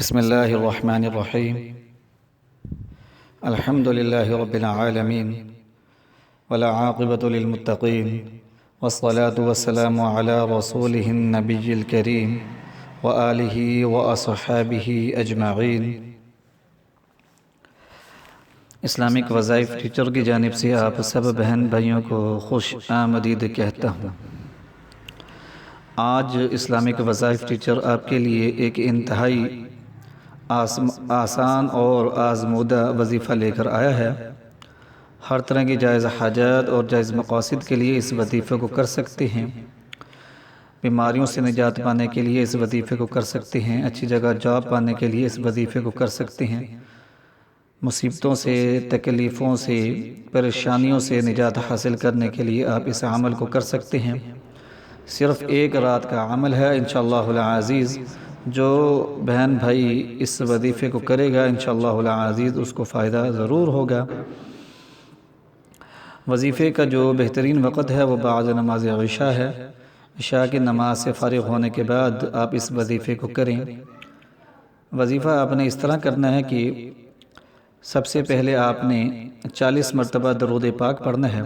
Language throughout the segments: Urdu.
بسم الله الرحمن الرحيم. الحمد لله رب العالمين ولا عاقبة للمتقين والصلاة والسلام على رسوله النبي الكريم وآله وأصحابه أجمعين. اسلامک وظائف ٹیچر کی جانب سے آپ سب بہن بھائیوں کو خوش آمدید کہتا ہوں. آج اسلامک وظائف ٹیچر آپ کے لیے ایک انتہائی آسان اور آزمودہ وظیفہ لے کر آیا ہے. ہر طرح کی جائز حاجات اور جائز مقاصد کے لیے اس وظیفے کو کر سکتے ہیں. بیماریوں سے نجات پانے کے لیے اس وظیفے کو کر سکتے ہیں. اچھی جگہ جاب پانے کے لیے اس وظیفے کو کر سکتے ہیں. مصیبتوں سے، تکلیفوں سے، پریشانیوں سے نجات حاصل کرنے کے لیے آپ اس عمل کو کر سکتے ہیں. صرف ایک رات کا عمل ہے انشاءاللہ العزیز. جو بہن بھائی اس وظیفے کو کرے گا انشاءاللہ العزیز اس کو فائدہ ضرور ہوگا. وظیفے کا جو بہترین وقت ہے وہ بعد نماز عشاء ہے. عشاء کی نماز سے فارغ ہونے کے بعد آپ اس وظیفے کو کریں. وظیفہ آپ نے اس طرح کرنا ہے کہ سب سے پہلے آپ نے 40 مرتبہ درود پاک پڑھنا ہے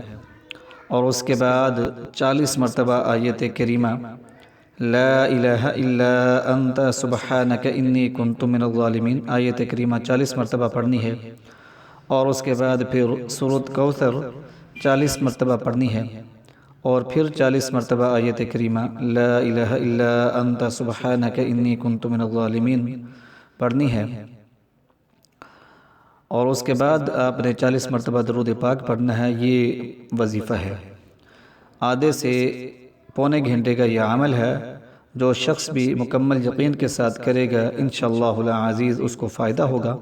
اور اس کے بعد 40 مرتبہ آیت کریمہ لا الہ الا انت سبحانک انی کنت من الظالمین آیت کریمہ 40 مرتبہ پڑھنی ہے. اور اس کے بعد پھر سورۃ کوثر 40 مرتبہ پڑھنی ہے اور پھر 40 مرتبہ آیت کریمہ لا الہ الا انت سبحانک انی کنت من الظالمین پڑھنی ہے. اور اس کے بعد آپ نے 40 مرتبہ درود پاک پڑھنا ہے. یہ وظیفہ ہے. آدھے سے پونے گھنٹے کا یہ عمل ہے. جو شخص بھی مکمل یقین کے ساتھ کرے گا انشاءاللہ العزیز اس کو فائدہ ہوگا.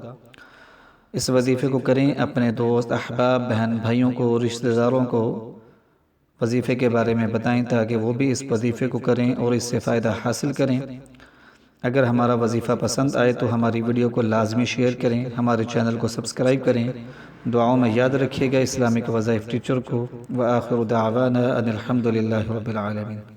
اس وظیفے کو کریں. اپنے دوست، احباب، بہن بھائیوں کو، رشتہ داروں کو وظیفے کے بارے میں بتائیں تاکہ وہ بھی اس وظیفے کو کریں اور اس سے فائدہ حاصل کریں. اگر ہمارا وظیفہ پسند آئے تو ہماری ویڈیو کو لازمی شیئر کریں. ہمارے چینل کو سبسکرائب کریں. دعاؤں میں یاد رکھیے گا اسلامک وظائف ٹیچر کو. وآخر دعوانا ان الحمد للہ رب العالمین.